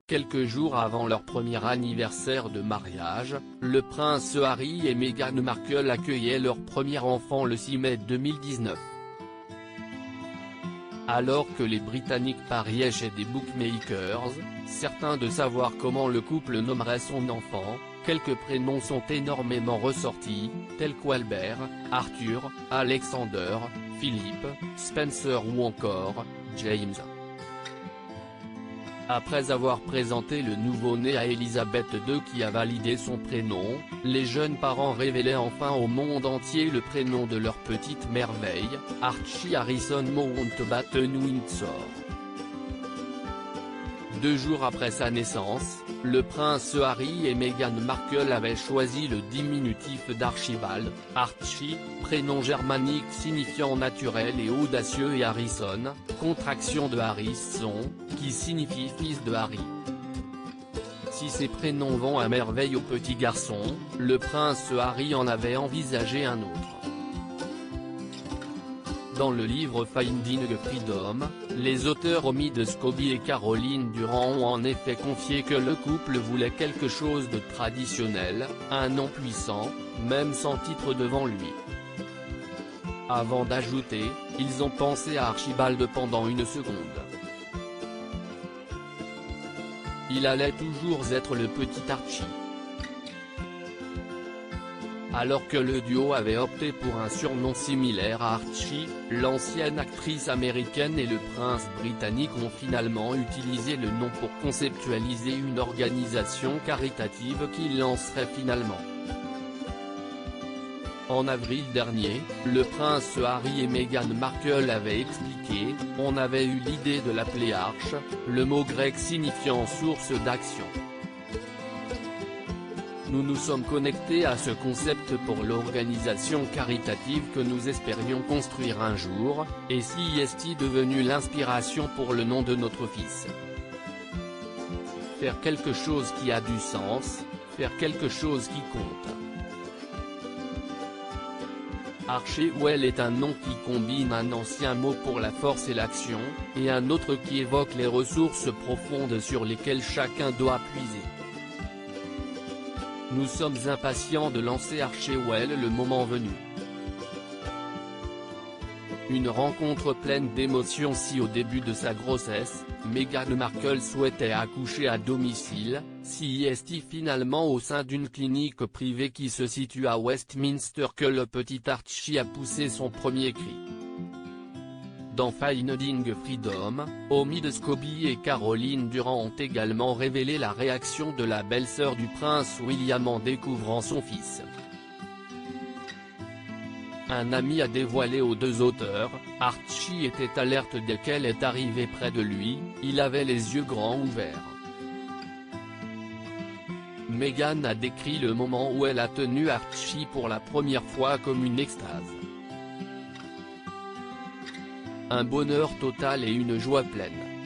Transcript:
Quelques jours avant leur premier anniversaire de mariage, le prince Harry et Meghan Markle accueillaient leur premier enfant le 6 mai 2019. Alors que les Britanniques pariaient chez des bookmakers, certains de savoir comment le couple nommerait son enfant, quelques prénoms sont énormément ressortis, tels qu'Albert, Arthur, Alexander, Philippe, Spencer ou encore James. Après avoir présenté le nouveau-né à Elisabeth II qui a validé son prénom, les jeunes parents révélaient enfin au monde entier le prénom de leur petite merveille, Archie Harrison Mountbatten Windsor. 2 jours après sa naissance, le prince Harry et Meghan Markle avaient choisi le diminutif d'Archibald, Archie, prénom germanique signifiant naturel et audacieux, et Harrison, contraction de Harrison, qui signifie fils de Harry. Si ces prénoms vont à merveille au petit garçon, le prince Harry en avait envisagé un autre. Dans le livre Finding Freedom, les auteurs Omi de Scobie et Caroline Durand ont en effet confié que le couple voulait quelque chose de traditionnel, un nom puissant, même sans titre devant lui. Avant d'ajouter, ils ont pensé à Archibald pendant une seconde. Il allait toujours être le petit Archie. Alors que le duo avait opté pour un surnom similaire à Archie, l'ancienne actrice américaine et le prince britannique ont finalement utilisé le nom pour conceptualiser une organisation caritative qu'ils lanceraient finalement. En avril dernier, le prince Harry et Meghan Markle avaient expliqué « On avait eu l'idée de l'appeler Arche, le mot grec signifiant source d'action. Nous nous sommes connectés à ce concept pour l'organisation caritative que nous espérions construire un jour, et si est devenu l'inspiration pour le nom de notre fils. Faire quelque chose qui a du sens, faire quelque chose qui compte. » Archewell est un nom qui combine un ancien mot pour la force et l'action, et un autre qui évoque les ressources profondes sur lesquelles chacun doit puiser. Nous sommes impatients de lancer Archewell le moment venu. Une rencontre pleine d'émotions. Si au début de sa grossesse, Meghan Markle souhaitait accoucher à domicile, si est finalement au sein d'une clinique privée qui se situe à Westminster que le petit Archie a poussé son premier cri. Dans Finding Freedom, Omi de Scobie et Caroline Durand ont également révélé la réaction de la belle-sœur du prince William en découvrant son fils. Un ami a dévoilé aux 2 auteurs, Archie était alerte dès qu'elle est arrivée près de lui, il avait les yeux grands ouverts. Meghan a décrit le moment où elle a tenu Archie pour la première fois comme une extase. Un bonheur total et une joie pleine.